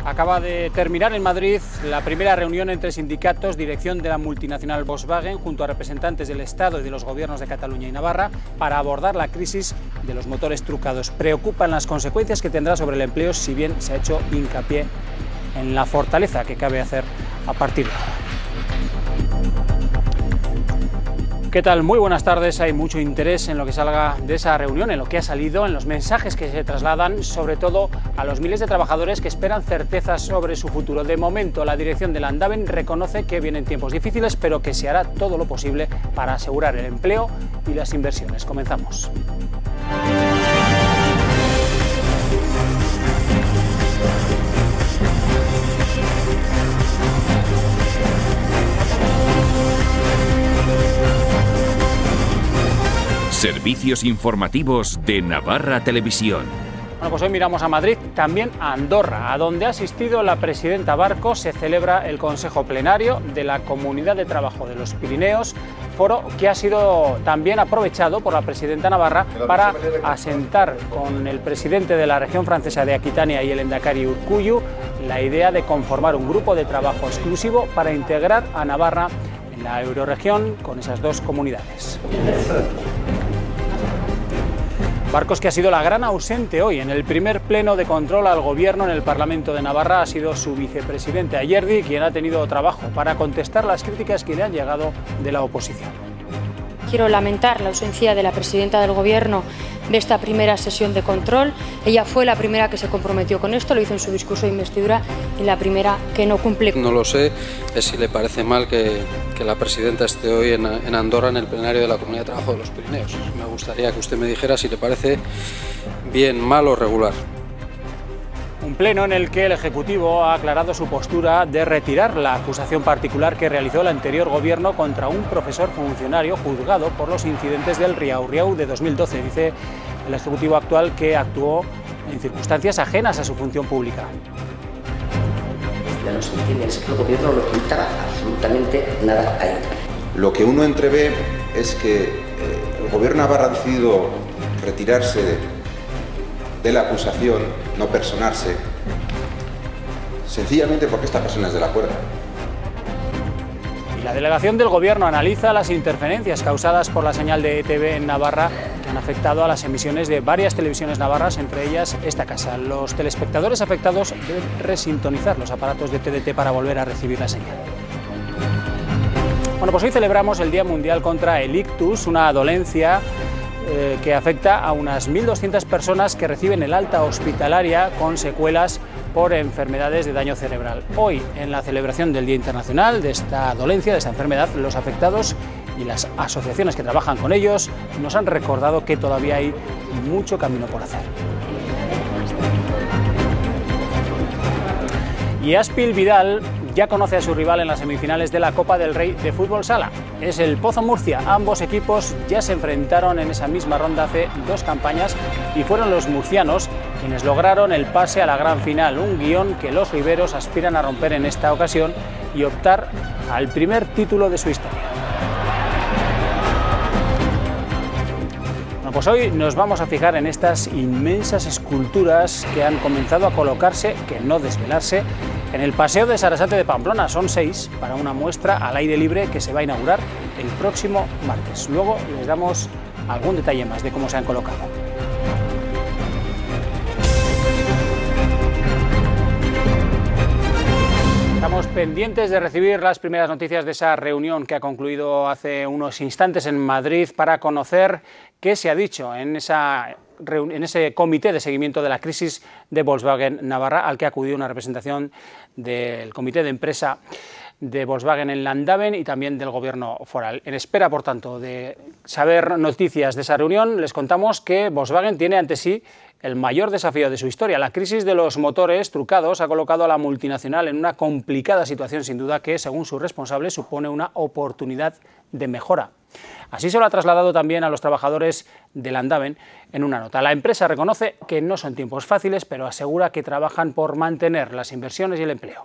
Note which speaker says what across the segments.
Speaker 1: Acaba de terminar en Madrid la primera reunión entre sindicatos, dirección de la multinacional Volkswagen, junto a representantes del Estado y de los gobiernos de Cataluña y Navarra, para abordar la crisis de los motores trucados. Preocupan las consecuencias que tendrá sobre el empleo, si bien se ha hecho hincapié en la fortaleza que cabe hacer a partir de ahora. ¿Qué tal? Muy buenas tardes. Hay mucho interés en lo que salga de esa reunión, en lo que ha salido, en los mensajes que se trasladan, sobre todo a los miles de trabajadores que esperan certezas sobre su futuro. De momento, la dirección de Landaven reconoce que vienen tiempos difíciles, pero que se hará todo lo posible para asegurar el empleo y las inversiones. Comenzamos.
Speaker 2: Servicios informativos de Navarra Televisión.
Speaker 1: Bueno, pues hoy miramos a Madrid, también a Andorra, a donde ha asistido la presidenta Barco. Se celebra el Consejo Plenario de la Comunidad de Trabajo de los Pirineos, foro que ha sido también aprovechado por la presidenta navarra para asentar con el presidente de la región francesa de Aquitania y el Endacari Urkullu la idea de conformar un grupo de trabajo exclusivo para integrar a Navarra en la eurorregión con esas dos comunidades. Barcos, que ha sido la gran ausente hoy en el primer pleno de control al gobierno en el Parlamento de Navarra, ha sido su vicepresidente Ayerdi, quien ha tenido trabajo para contestar las críticas que le han llegado de la oposición.
Speaker 3: Quiero lamentar la ausencia de la presidenta del Gobierno de esta primera sesión de control. Ella fue la primera que se comprometió con esto, lo hizo en su discurso de investidura, y la primera que no cumple.
Speaker 4: No lo sé, es si le parece mal que la presidenta esté hoy en Andorra en el plenario de la Comunidad de Trabajo de los Pirineos. Me gustaría que usted me dijera si le parece bien, mal o regular.
Speaker 1: Un pleno en el que el Ejecutivo ha aclarado su postura de retirar la acusación particular que realizó el anterior gobierno contra un profesor funcionario juzgado por los incidentes del Riau Riau de 2012. Dice el Ejecutivo actual que actuó en circunstancias ajenas a su función pública.
Speaker 5: Ya no se entiende, es que el gobierno no ocultaba absolutamente nada ahí.
Speaker 6: Lo que uno entrevé es que el gobierno navarro ha decidido retirarse de la acusación, no personarse, sencillamente porque esta persona es de la cuerda.
Speaker 1: Y la delegación del Gobierno analiza las interferencias causadas por la señal de ETV en Navarra, que han afectado a las emisiones de varias televisiones navarras, entre ellas esta casa. Los telespectadores afectados deben resintonizar los aparatos de TDT para volver a recibir la señal. Bueno, pues hoy celebramos el Día Mundial contra el Ictus, una dolencia que afecta a unas 1.200 personas que reciben el alta hospitalaria con secuelas por enfermedades de daño cerebral. Hoy, en la celebración del Día Internacional de esta dolencia, de esta enfermedad, los afectados y las asociaciones que trabajan con ellos nos han recordado que todavía hay mucho camino por hacer. Y Aspil Vidal ya conoce a su rival en las semifinales de la Copa del Rey de Fútbol Sala. Es el Pozo Murcia. Ambos equipos ya se enfrentaron en esa misma ronda hace 2 campañas y fueron los murcianos quienes lograron el pase a la gran final, un guión que los riberos aspiran a romper en esta ocasión y optar al primer título de su historia. Bueno, pues hoy nos vamos a fijar en estas inmensas esculturas que han comenzado a colocarse, que no desvelarse, en el Paseo de Sarasate de Pamplona. Son 6 para una muestra al aire libre que se va a inaugurar el próximo martes. Luego les damos algún detalle más de cómo se han colocado. Estamos pendientes de recibir las primeras noticias de esa reunión que ha concluido hace unos instantes en Madrid para conocer qué se ha dicho en ese comité de seguimiento de la crisis de Volkswagen Navarra, al que ha acudido una representación del comité de empresa de Volkswagen en Landaven y también del gobierno foral. En espera, por tanto, de saber noticias de esa reunión, les contamos que Volkswagen tiene ante sí el mayor desafío de su historia. La crisis de los motores trucados ha colocado a la multinacional en una complicada situación, sin duda, que, según sus responsables, supone una oportunidad de mejora. Así se lo ha trasladado también a los trabajadores de Landaven en una nota. La empresa reconoce que no son tiempos fáciles, pero asegura que trabajan por mantener las inversiones y el empleo.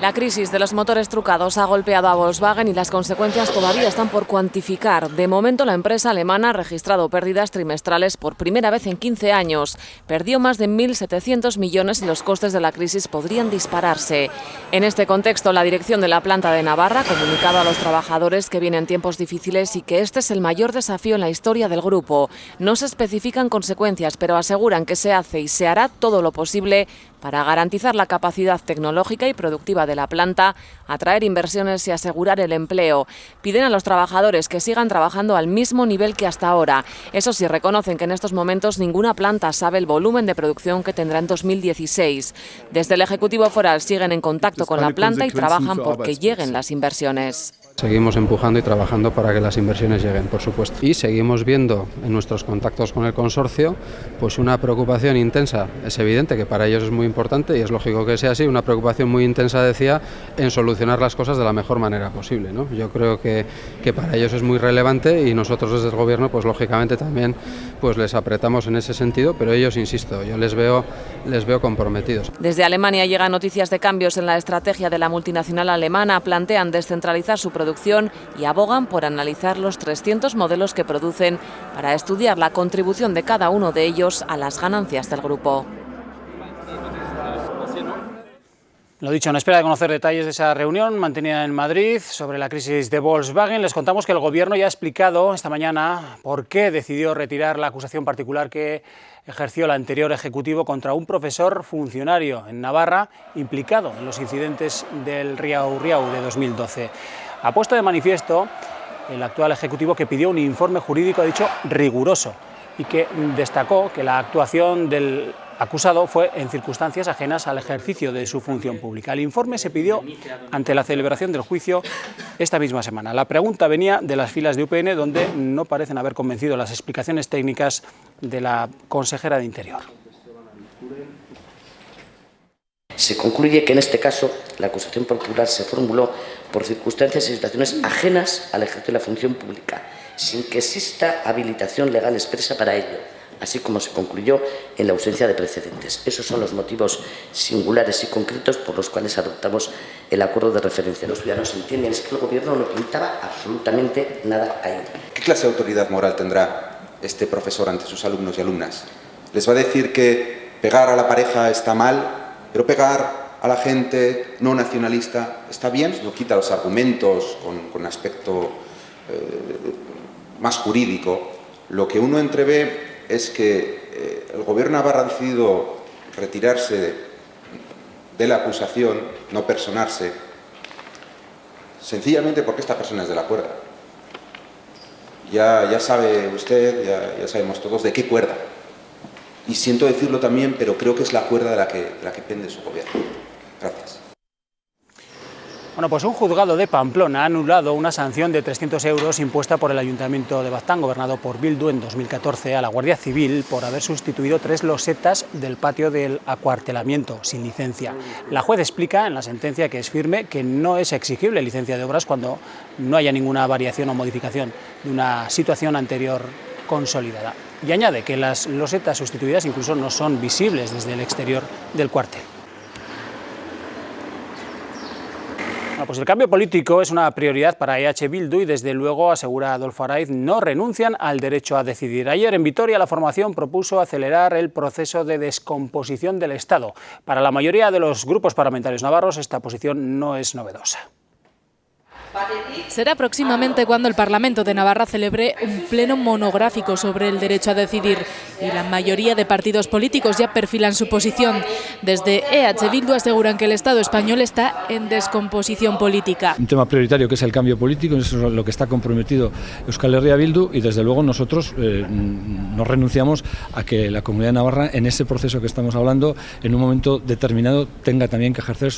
Speaker 7: La crisis de los motores trucados ha golpeado a Volkswagen y las consecuencias todavía están por cuantificar. De momento, la empresa alemana ha registrado pérdidas trimestrales por primera vez en 15 años. Perdió más de 1.700 millones y los costes de la crisis podrían dispararse. En este contexto, la dirección de la planta de Navarra ha comunicado a los trabajadores que vienen tiempos difíciles y que este es el mayor desafío en la historia del grupo. No se especifican consecuencias, pero aseguran que se hace y se hará todo lo posible para garantizar la capacidad tecnológica y productiva de la planta, atraer inversiones y asegurar el empleo. Piden a los trabajadores que sigan trabajando al mismo nivel que hasta ahora. Eso sí, reconocen que en estos momentos ninguna planta sabe el volumen de producción que tendrá en 2016. Desde el Ejecutivo Foral siguen en contacto con la planta y trabajan por que lleguen las inversiones.
Speaker 4: Seguimos empujando y trabajando para que las inversiones lleguen, por supuesto. Y seguimos viendo en nuestros contactos con el consorcio pues una preocupación intensa. Es evidente que para ellos es muy importante y es lógico que sea así, una preocupación muy intensa, decía, en solucionar las cosas de la mejor manera posible, ¿no? Yo creo que para ellos es muy relevante y nosotros desde el Gobierno pues lógicamente también pues les apretamos en ese sentido, pero ellos, insisto, yo les veo comprometidos.
Speaker 7: Desde Alemania llegan noticias de cambios en la estrategia de la multinacional alemana, plantean descentralizar su producción y abogan por analizar los 300 modelos que producen para estudiar la contribución de cada uno de ellos a las ganancias del grupo.
Speaker 1: Lo dicho, en espera de conocer detalles de esa reunión mantenida en Madrid sobre la crisis de Volkswagen, les contamos que el Gobierno ya ha explicado esta mañana por qué decidió retirar la acusación particular que ejerció el anterior Ejecutivo contra un profesor funcionario en Navarra implicado en los incidentes del Riau Riau de 2012. Ha puesto de manifiesto el actual Ejecutivo que pidió un informe jurídico, ha dicho, riguroso, y que destacó que la actuación del acusado fue en circunstancias ajenas al ejercicio de su función pública. El informe se pidió ante la celebración del juicio esta misma semana. La pregunta venía de las filas de UPN, donde no parecen haber convencido las explicaciones técnicas de la consejera de Interior.
Speaker 5: Se concluye que en este caso la acusación popular se formuló por circunstancias y situaciones ajenas al ejercicio de la función pública, sin que exista habilitación legal expresa para ello, así como se concluyó en la ausencia de precedentes. Esos son los motivos singulares y concretos por los cuales adoptamos el acuerdo de referencia. Los ciudadanos entienden es que el Gobierno no pintaba absolutamente nada ahí.
Speaker 6: ¿Qué clase de autoridad moral tendrá este profesor ante sus alumnos y alumnas? ¿Les va a decir que pegar a la pareja está mal, pero pegar a la gente no nacionalista está bien? No quita los argumentos con aspecto más jurídico. Lo que uno entrevé es que el Gobierno de Navarra ha decidido retirarse de la acusación, no personarse, sencillamente porque esta persona es de la cuerda. Ya sabe usted, ya sabemos todos de qué cuerda. Y siento decirlo también, pero creo que es la cuerda de la que pende su gobierno. Gracias.
Speaker 1: Bueno, pues un juzgado de Pamplona ha anulado una sanción de 300 euros impuesta por el Ayuntamiento de Baztán, gobernado por Bildu en 2014, a la Guardia Civil por haber sustituido 3 losetas del patio del acuartelamiento sin licencia. La juez explica en la sentencia que es firme que no es exigible licencia de obras cuando no haya ninguna variación o modificación de una situación anterior consolidada. Y añade que las losetas sustituidas incluso no son visibles desde el exterior del cuartel. Bueno, pues el cambio político es una prioridad para EH Bildu y desde luego, asegura Adolfo Araiz, no renuncian al derecho a decidir. Ayer en Vitoria la formación propuso acelerar el proceso de descomposición del Estado. Para la mayoría de los grupos parlamentarios navarros esta posición no es novedosa.
Speaker 8: Será próximamente cuando el Parlamento de Navarra celebre un pleno monográfico sobre el derecho a decidir y la mayoría de partidos políticos ya perfilan su posición. Desde EH Bildu aseguran que el Estado español está en descomposición política.
Speaker 9: Un tema prioritario que es el cambio político, eso es lo que está comprometido Euskal Herria Bildu y desde luego nosotros no renunciamos a que la Comunidad de Navarra en ese proceso que estamos hablando en un momento determinado tenga también que ejercer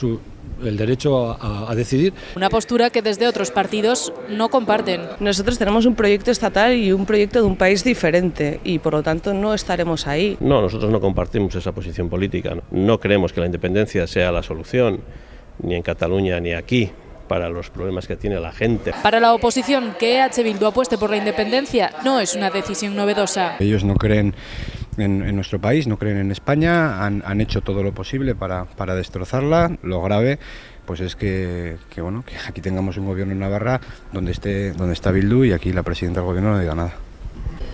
Speaker 9: el derecho a decidir.
Speaker 8: Una postura que desde otros partidos no comparten.
Speaker 10: Nosotros tenemos un proyecto estatal y un proyecto de un país diferente y por lo tanto no estaremos ahí.
Speaker 11: No, nosotros no compartimos esa posición política. No creemos que la independencia sea la solución, ni en Cataluña ni aquí, para los problemas que tiene la gente.
Speaker 8: Para la oposición, que EH Bildu apueste por la independencia no es una decisión novedosa.
Speaker 12: Ellos no creen en nuestro país, no creen en España, han hecho todo lo posible para destrozarla. Lo grave pues es que aquí tengamos un gobierno en Navarra donde está Bildu y aquí la presidenta del gobierno no diga nada.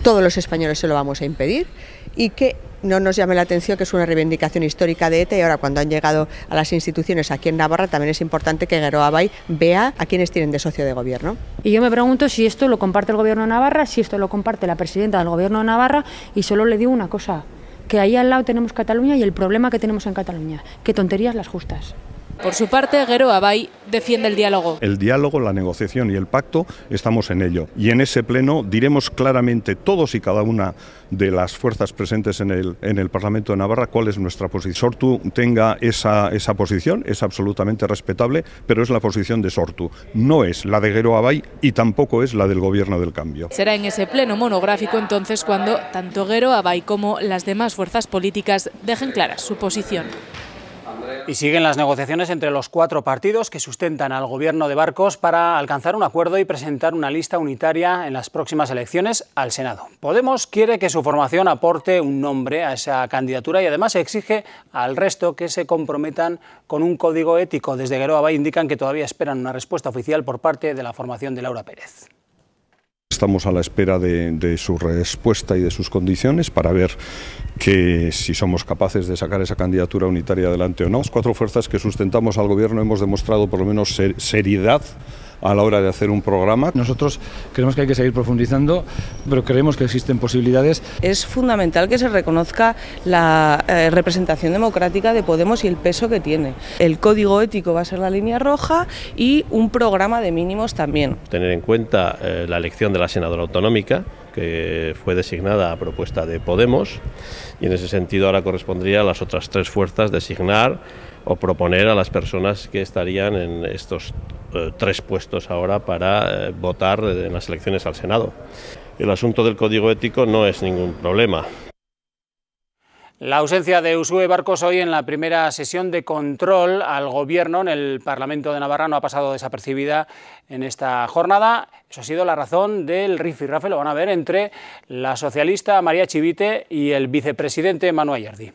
Speaker 13: Todos los españoles se lo vamos a impedir y que no nos llame la atención que es una reivindicación histórica de ETA, y ahora cuando han llegado a las instituciones aquí en Navarra también es importante que Geroa Bai vea a quienes tienen de socio de gobierno.
Speaker 3: Y yo me pregunto si esto lo comparte el Gobierno de Navarra, si esto lo comparte la presidenta del Gobierno de Navarra, y solo le digo una cosa, que ahí al lado tenemos Cataluña y el problema que tenemos en Cataluña, que tonterías las justas.
Speaker 8: Por su parte, Geroa Bai defiende el diálogo.
Speaker 14: El diálogo, la negociación y el pacto, estamos en ello. Y en ese pleno diremos claramente todos y cada una de las fuerzas presentes en el Parlamento de Navarra cuál es nuestra posición. Sortu tenga esa posición, es absolutamente respetable, pero es la posición de Sortu. No es la de Geroa Bai y tampoco es la del Gobierno del Cambio.
Speaker 8: Será en ese pleno monográfico entonces cuando tanto Geroa Bai como las demás fuerzas políticas dejen clara su posición.
Speaker 1: Y siguen las negociaciones entre los 4 partidos que sustentan al gobierno de Barcos para alcanzar un acuerdo y presentar una lista unitaria en las próximas elecciones al Senado. Podemos quiere que su formación aporte un nombre a esa candidatura y además exige al resto que se comprometan con un código ético. Desde Geroa Bai indican que todavía esperan una respuesta oficial por parte de la formación de Laura Pérez.
Speaker 14: Estamos a la espera de su respuesta y de sus condiciones para ver que si somos capaces de sacar esa candidatura unitaria adelante o no. Las 4 fuerzas que sustentamos al gobierno hemos demostrado por lo menos seriedad a la hora de hacer un programa.
Speaker 9: Nosotros creemos que hay que seguir profundizando, pero creemos que existen posibilidades.
Speaker 10: Es fundamental que se reconozca la representación democrática de Podemos y el peso que tiene. El código ético va a ser la línea roja y un programa de mínimos también.
Speaker 11: Tener en cuenta la elección de la senadora autonómica, que fue designada a propuesta de Podemos, y en ese sentido ahora correspondría a las otras 3 fuerzas designar o proponer a las personas que estarían en estos 3 puestos ahora para votar en las elecciones al Senado. El asunto del código ético no es ningún problema.
Speaker 1: La ausencia de Uxue Barcos hoy en la primera sesión de control al Gobierno en el Parlamento de Navarra no ha pasado desapercibida en esta jornada. Eso ha sido la razón del rifirrafe, lo van a ver, entre la socialista María Chivite y el vicepresidente Manu Ayerdi.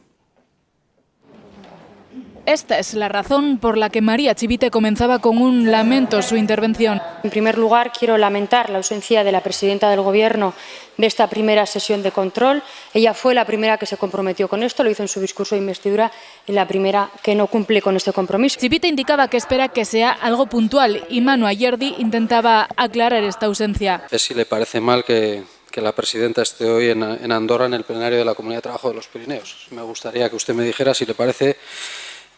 Speaker 8: Esta es la razón por la que María Chivite comenzaba con un lamento su intervención.
Speaker 3: En primer lugar, quiero lamentar la ausencia de la presidenta del Gobierno de esta primera sesión de control. Ella fue la primera que se comprometió con esto, lo hizo en su discurso de investidura, y la primera que no cumple con este compromiso.
Speaker 8: Chivite indicaba que espera que sea algo puntual y Manu Ayerdi intentaba aclarar esta ausencia.
Speaker 4: Es si le parece mal que la presidenta esté hoy en Andorra en el plenario de la Comunidad de Trabajo de los Pirineos. Me gustaría que usted me dijera si le parece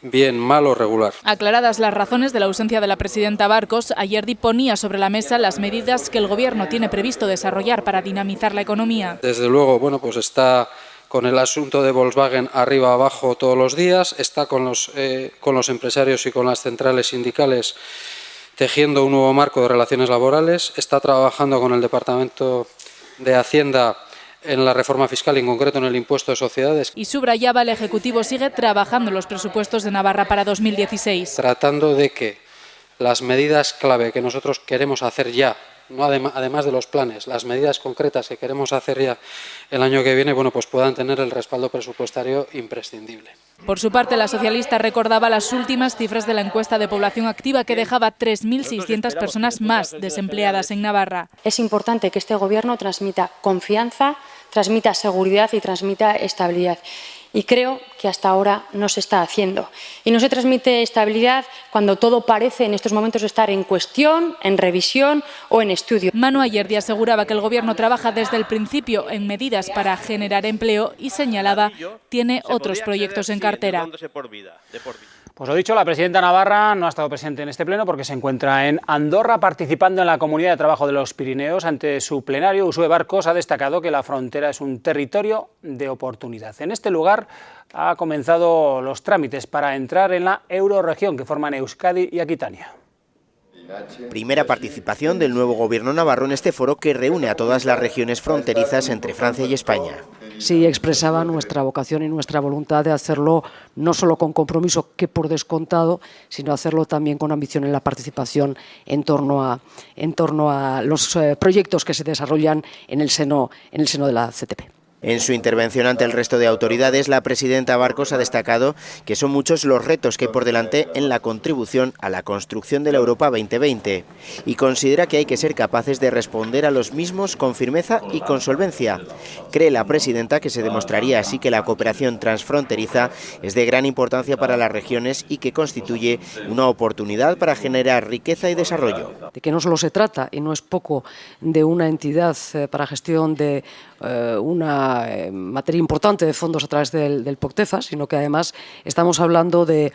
Speaker 4: bien, mal o regular.
Speaker 8: Aclaradas las razones de la ausencia de la presidenta Barcos, Ayerdi ponía sobre la mesa las medidas que el Gobierno tiene previsto desarrollar para dinamizar la economía.
Speaker 4: Desde luego, bueno, pues está con el asunto de Volkswagen arriba abajo todos los días, está con los empresarios y con las centrales sindicales tejiendo un nuevo marco de relaciones laborales, está trabajando con el Departamento de Hacienda en la reforma fiscal y en concreto en el impuesto de sociedades.
Speaker 8: Y subrayaba, el Ejecutivo sigue trabajando en los presupuestos de Navarra para 2016.
Speaker 4: Tratando de que las medidas clave que nosotros queremos hacer ya, no además de los planes, las medidas concretas que queremos hacer ya el año que viene, bueno, pues puedan tener el respaldo presupuestario imprescindible.
Speaker 8: Por su parte, la socialista recordaba las últimas cifras de la encuesta de población activa que dejaba 3.600 personas más desempleadas en Navarra.
Speaker 3: Es importante que este Gobierno transmita confianza, transmita seguridad y transmita estabilidad. Y creo que hasta ahora no se está haciendo. Y no se transmite estabilidad cuando todo parece en estos momentos estar en cuestión, en revisión o en estudio.
Speaker 8: Manu Ayerdi aseguraba que el Gobierno trabaja desde el principio en medidas para generar empleo y señalaba tiene otros proyectos en cartera.
Speaker 1: Pues lo dicho, la presidenta Navarra no ha estado presente en este pleno porque se encuentra en Andorra participando en la Comunidad de Trabajo de los Pirineos. Ante su plenario, Uxue Barcos ha destacado que la frontera es un territorio de oportunidad. En este lugar ha comenzado los trámites para entrar en la eurorregión que forman Euskadi y Aquitania.
Speaker 15: Primera participación del nuevo gobierno navarro en este foro que reúne a todas las regiones fronterizas entre Francia y España.
Speaker 16: Sí expresaba nuestra vocación y nuestra voluntad de hacerlo no solo con compromiso, que por descontado, sino hacerlo también con ambición en la participación en torno a los proyectos que se desarrollan en el seno de la CTP.
Speaker 15: En su intervención ante el resto de autoridades, la presidenta Barcos ha destacado que son muchos los retos que hay por delante en la contribución a la construcción de la Europa 2020 y considera que hay que ser capaces de responder a los mismos con firmeza y con solvencia. Cree la presidenta que se demostraría así que la cooperación transfronteriza es de gran importancia para las regiones y que constituye una oportunidad para generar riqueza y desarrollo.
Speaker 16: De que no solo se trata, y no es poco, de una entidad para gestión de una materia importante de fondos a través del POCTEFA, sino que además estamos hablando de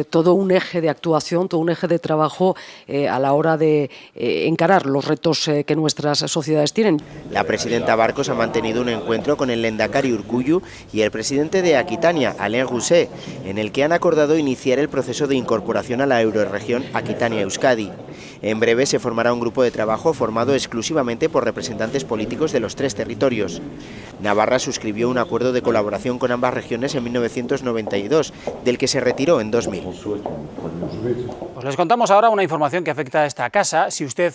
Speaker 16: todo un eje de actuación, todo un eje de trabajo a la hora de encarar los retos que nuestras sociedades tienen.
Speaker 15: La presidenta Barcos ha mantenido un encuentro con el Lehendakari Urkullu y el presidente de Aquitania, Alain Rousset, en el que han acordado iniciar el proceso de incorporación a la eurorregión Aquitania-Euskadi. En breve se formará un grupo de trabajo formado exclusivamente por representantes políticos de los tres territorios. Navarra suscribió un acuerdo de colaboración con ambas regiones en 1992, del que se retiró en 2000.
Speaker 1: Pues les contamos ahora una información que afecta a esta casa. Si usted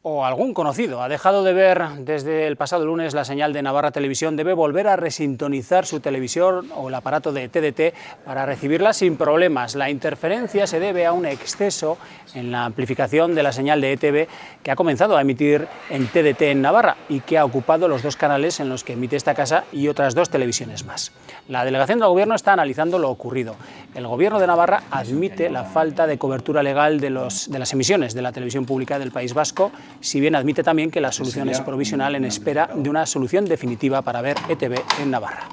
Speaker 1: o algún conocido ha dejado de ver desde el pasado lunes la señal de Navarra Televisión, debe volver a resintonizar su televisión o el aparato de TDT para recibirla sin problemas. La interferencia se debe a un exceso en la amplificación de la señal de ETV que ha comenzado a emitir en TDT en Navarra y que ha ocupado los dos canales en los que emite esta casa y otras dos televisiones más. La delegación del Gobierno está analizando lo ocurrido. El Gobierno de Navarra admite la falta de cobertura legal de las emisiones de la televisión pública del País Vasco, si bien admite también que la solución es provisional en espera de una solución definitiva para ver ETV en Navarra.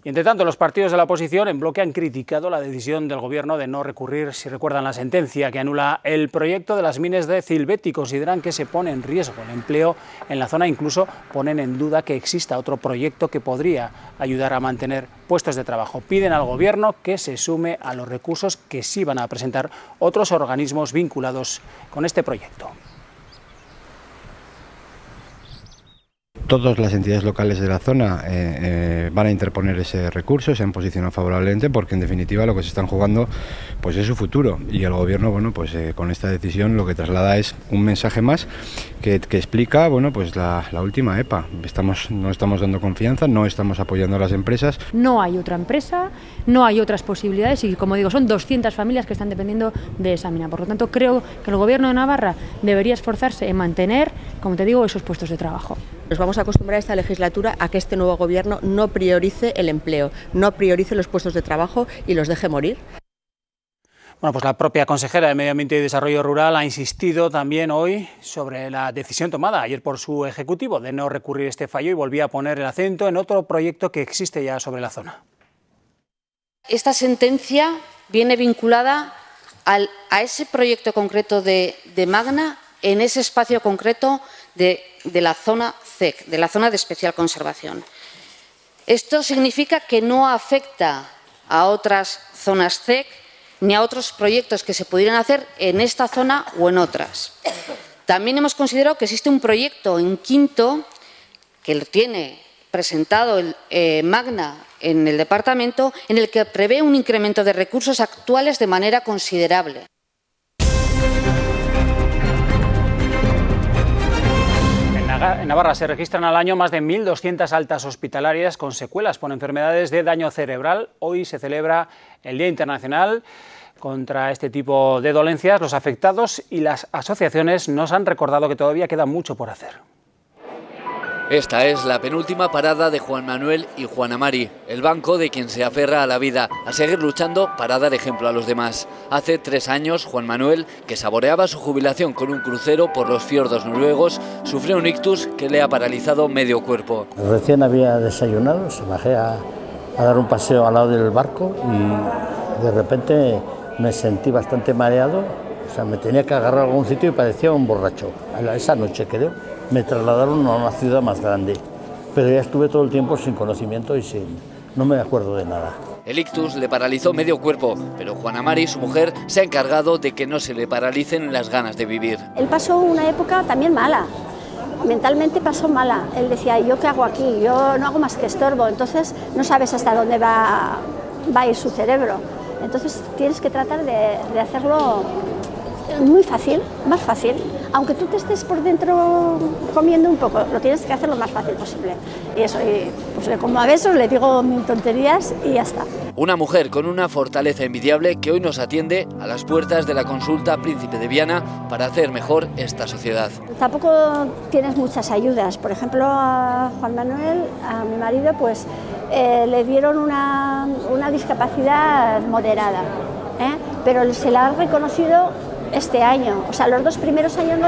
Speaker 1: Y entre tanto, los partidos de la oposición en bloque han criticado la decisión del Gobierno de no recurrir, si recuerdan, la sentencia que anula el proyecto de las minas de Zilbeti. Consideran que se pone en riesgo el empleo en la zona, incluso ponen en duda que exista otro proyecto que podría ayudar a mantener puestos de trabajo. Piden al Gobierno que se sume a los recursos que sí van a presentar otros organismos vinculados con este proyecto.
Speaker 12: Todas las entidades locales de la zona van a interponer ese recurso, se han posicionado favorablemente porque en definitiva lo que se están jugando pues es su futuro, y el Gobierno con esta decisión lo que traslada es un mensaje más que explica la última EPA. No estamos dando confianza, no estamos apoyando a las empresas.
Speaker 3: No hay otra empresa, no hay otras posibilidades y, como digo, son 200 familias que están dependiendo de esa mina. Por lo tanto, creo que el Gobierno de Navarra debería esforzarse en mantener, como te digo, esos puestos de trabajo.
Speaker 13: Nos vamos a acostumbrar esta legislatura a que este nuevo Gobierno no priorice el empleo, no priorice los puestos de trabajo y los deje morir.
Speaker 1: Bueno, pues la propia consejera de Medio Ambiente y Desarrollo Rural ha insistido también hoy sobre la decisión tomada ayer por su Ejecutivo de no recurrir este fallo y volvía a poner el acento en otro proyecto que existe ya sobre la zona.
Speaker 17: Esta sentencia viene vinculada a ese proyecto concreto de Magna en ese espacio concreto de la zona CEC, de la zona de especial conservación. Esto significa que no afecta a otras zonas CEC ni a otros proyectos que se pudieran hacer en esta zona o en otras. También hemos considerado que existe un proyecto en Quinto que lo tiene presentado Magna en el departamento, en el que prevé un incremento de recursos actuales de manera considerable.
Speaker 1: En Navarra se registran al año más de 1.200 altas hospitalarias con secuelas por enfermedades de daño cerebral. Hoy se celebra el Día Internacional contra este tipo de dolencias. Los afectados y las asociaciones nos han recordado que todavía queda mucho por hacer.
Speaker 18: Esta es la penúltima parada de Juan Manuel y Juana Mari, el banco de quien se aferra a la vida, a seguir luchando para dar ejemplo a los demás. Hace 3 años, Juan Manuel, que saboreaba su jubilación con un crucero por los fiordos noruegos, sufrió un ictus que le ha paralizado medio cuerpo.
Speaker 19: Recién había desayunado, se bajé a dar un paseo al lado del barco y de repente me sentí bastante mareado, o sea, me tenía que agarrar a algún sitio y parecía un borracho. Esa noche, creo, me trasladaron a una ciudad más grande, pero ya estuve todo el tiempo sin conocimiento y no me acuerdo de nada.
Speaker 18: El ictus le paralizó medio cuerpo, pero Juana Mari, su mujer, se ha encargado de que no se le paralicen las ganas de vivir.
Speaker 20: Él pasó una época también mala, mentalmente pasó mala. Él decía, ¿yo qué hago aquí? Yo no hago más que estorbo, entonces no sabes hasta dónde va a ir su cerebro. Entonces tienes que tratar de hacerlo muy fácil, más fácil. Aunque tú te estés por dentro comiendo un poco, lo tienes que hacer lo más fácil posible. Y eso, pues como a besos le digo mil tonterías y ya está.
Speaker 18: Una mujer con una fortaleza envidiable que hoy nos atiende a las puertas de la consulta Príncipe de Viana para hacer mejor esta sociedad.
Speaker 20: Tampoco tienes muchas ayudas. Por ejemplo, a Juan Manuel, a mi marido, pues le dieron una discapacidad moderada, pero se la ha reconocido este año. O sea, los 2 primeros años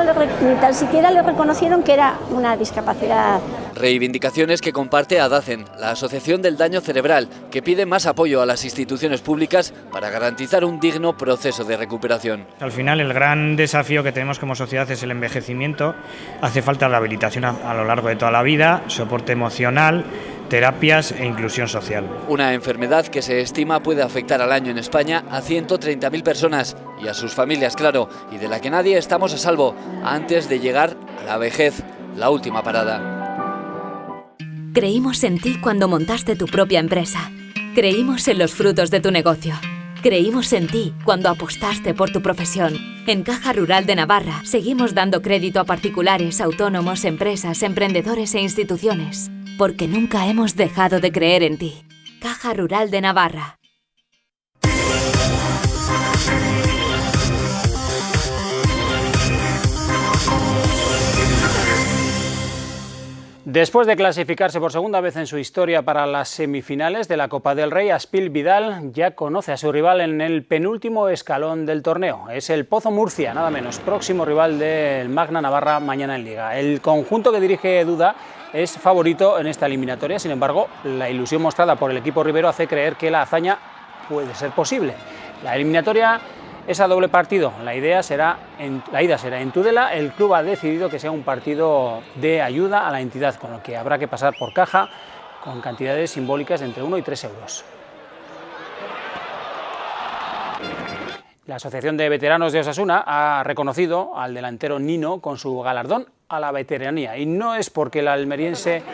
Speaker 20: ni tan siquiera le reconocieron que era una discapacidad.
Speaker 18: Reivindicaciones que comparte ADACEN, la Asociación del Daño Cerebral, que pide más apoyo a las instituciones públicas para garantizar un digno proceso de recuperación.
Speaker 21: Al final, el gran desafío que tenemos como sociedad es el envejecimiento. Hace falta rehabilitación a lo largo de toda la vida, soporte emocional, terapias e inclusión social.
Speaker 18: Una enfermedad que se estima puede afectar al año en España a 130.000 personas y a sus familias, claro, y de la que nadie estamos a salvo antes de llegar a la vejez, la última parada.
Speaker 22: Creímos en ti cuando montaste tu propia empresa. Creímos en los frutos de tu negocio. Creímos en ti cuando apostaste por tu profesión. En Caja Rural de Navarra seguimos dando crédito a particulares, autónomos, empresas, emprendedores e instituciones. Porque nunca hemos dejado de creer en ti. Caja Rural de Navarra.
Speaker 1: Después de clasificarse por segunda vez en su historia para las semifinales de la Copa del Rey, Aspil Vidal ya conoce a su rival en el penúltimo escalón del torneo. Es el Pozo Murcia, nada menos, próximo rival del Magna Navarra mañana en Liga. El conjunto que dirige Duda es favorito en esta eliminatoria, sin embargo, la ilusión mostrada por el equipo ribero hace creer que la hazaña puede ser posible. La eliminatoria es a doble partido, la ida será en Tudela. El club ha decidido que sea un partido de ayuda a la entidad, con lo que habrá que pasar por caja con cantidades simbólicas de entre 1 y 3 euros. La Asociación de Veteranos de Osasuna ha reconocido al delantero Nino con su galardón a la veteranía, y no es porque el almeriense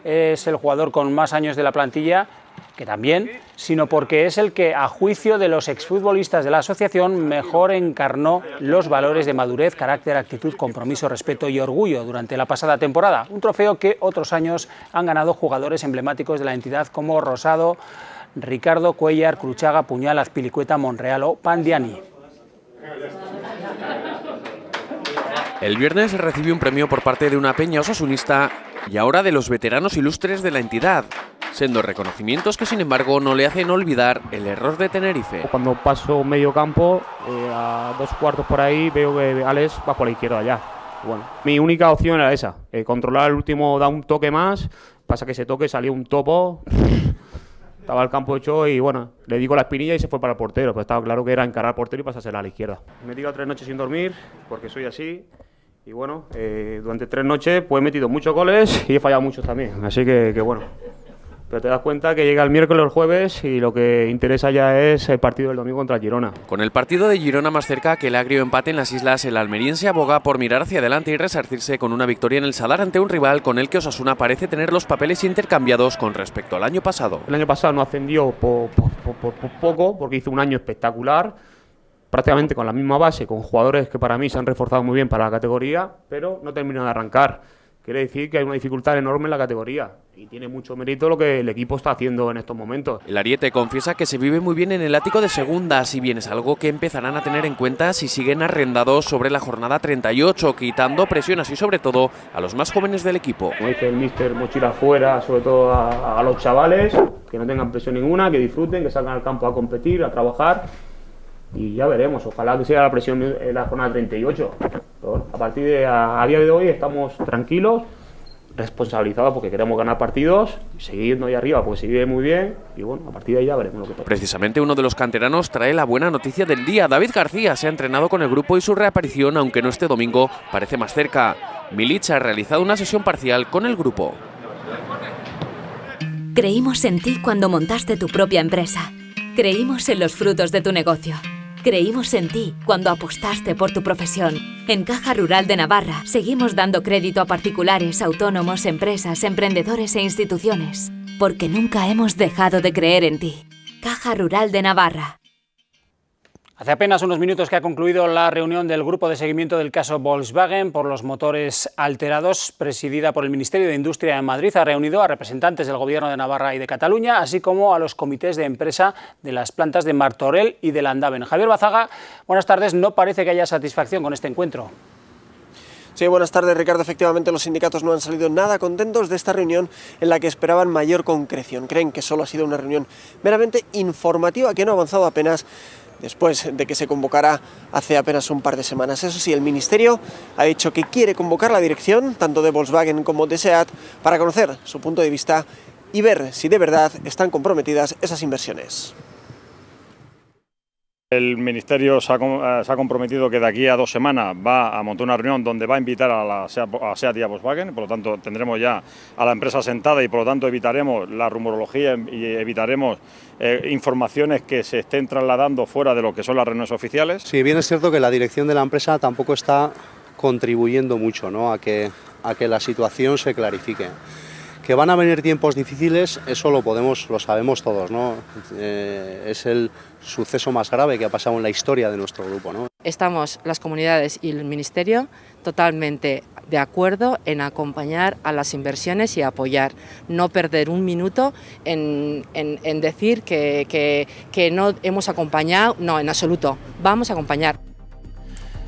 Speaker 1: es el jugador con más años de la plantilla, que también, sino porque es el que, a juicio de los exfutbolistas de la asociación, mejor encarnó los valores de madurez, carácter, actitud, compromiso, respeto y orgullo durante la pasada temporada. Un trofeo que otros años han ganado jugadores emblemáticos de la entidad como Rosado, Ricardo, Cuellar, Cruchaga, Puñal, Azpilicueta, Monreal o Pandiani.
Speaker 23: El viernes recibió un premio por parte de una peña osasunista y ahora de los veteranos ilustres de la entidad, siendo reconocimientos que sin embargo no le hacen olvidar el error de Tenerife.
Speaker 24: Cuando paso medio campo, a 2/4 por ahí, veo que Alex va por la izquierda ya. Bueno, mi única opción era esa, controlar el último, da un toque más, pasa que ese toque salió un topo, estaba el campo hecho y bueno, le digo la espinilla y se fue para el portero, pero estaba claro que era encarar al portero y pasársela a la izquierda. Me he tirado 3 noches sin dormir, porque soy así. Y bueno, durante 3 noches pues he metido muchos goles y he fallado muchos también, así que bueno. Pero te das cuenta que llega el miércoles o el jueves y lo que interesa ya es el partido del domingo contra Girona.
Speaker 23: Con el partido de Girona más cerca que el agrio empate en las islas, el almeriense aboga por mirar hacia adelante y resarcirse con una victoria en el Sadar ante un rival con el que Osasuna parece tener los papeles intercambiados con respecto al año pasado.
Speaker 24: El año pasado no ascendió por poco, porque hizo un año espectacular, prácticamente con la misma base, con jugadores que para mí se han reforzado muy bien para la categoría, pero no terminó de arrancar. Quiere decir que hay una dificultad enorme en la categoría y tiene mucho mérito lo que el equipo está haciendo en estos momentos.
Speaker 23: El ariete confiesa que se vive muy bien en el ático de segunda, si bien es algo que empezarán a tener en cuenta si siguen arrendados sobre la jornada 38, quitando presión así sobre todo a los más jóvenes del equipo.
Speaker 24: Como dice el míster, mochila fuera, sobre todo a los chavales, que no tengan presión ninguna, que disfruten, que salgan al campo a competir, a trabajar. Y ya veremos, ojalá que sea la presión en la jornada 38. Pero a partir de a día de hoy estamos tranquilos, responsabilizados porque queremos ganar partidos, seguir ahí arriba porque se vive muy bien y bueno, a partir de ahí ya veremos lo que pasa.
Speaker 23: Precisamente uno de los canteranos trae la buena noticia del día. David García se ha entrenado con el grupo y su reaparición, aunque no este domingo, parece más cerca. Milic ha realizado una sesión parcial con el grupo.
Speaker 22: Creímos en ti cuando montaste tu propia empresa. Creímos en los frutos de tu negocio. Creímos en ti cuando apostaste por tu profesión. En Caja Rural de Navarra seguimos dando crédito a particulares, autónomos, empresas, emprendedores e instituciones. Porque nunca hemos dejado de creer en ti. Caja Rural de Navarra.
Speaker 1: Hace apenas unos minutos que ha concluido la reunión del Grupo de Seguimiento del caso Volkswagen por los motores alterados, presidida por el Ministerio de Industria en Madrid. Ha reunido a representantes del Gobierno de Navarra y de Cataluña, así como a los comités de empresa de las plantas de Martorell y de Landaven. Javier Bazaga, buenas tardes. No parece que haya satisfacción con este encuentro.
Speaker 2: Sí, buenas tardes, Ricardo. Efectivamente, los sindicatos no han salido nada contentos de esta reunión en la que esperaban mayor concreción. Creen que solo ha sido una reunión meramente informativa que no ha avanzado apenas después de que se convocara hace apenas un par de semanas. Eso sí, el Ministerio ha dicho que quiere convocar la dirección, tanto de Volkswagen como de SEAT, para conocer su punto de vista y ver si de verdad están comprometidas esas inversiones.
Speaker 5: El Ministerio se ha comprometido que de aquí a 2 semanas va a montar una reunión donde va a invitar a SEAT y a Volkswagen, por lo tanto tendremos ya a la empresa sentada y por lo tanto evitaremos la rumorología y evitaremos informaciones que se estén trasladando fuera de lo que son las reuniones oficiales.
Speaker 6: Sí, bien es cierto que la dirección de la empresa tampoco está contribuyendo mucho, ¿no?, a que la situación se clarifique. Que van a venir tiempos difíciles, eso lo sabemos todos, ¿no? Es el suceso más grave que ha pasado en la historia de nuestro grupo, ¿no?
Speaker 7: Estamos las comunidades y el Ministerio totalmente de acuerdo en acompañar a las inversiones y apoyar, no perder un minuto en decir que no hemos acompañado, no, en absoluto, vamos a acompañar.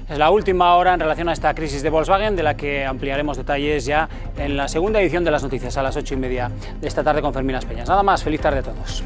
Speaker 1: Es la última hora en relación a esta crisis de Volkswagen, de la que ampliaremos detalles ya en la segunda edición de las noticias a las 8:30 de esta tarde con Fermín Aspeñas. Nada más, feliz tarde a todos.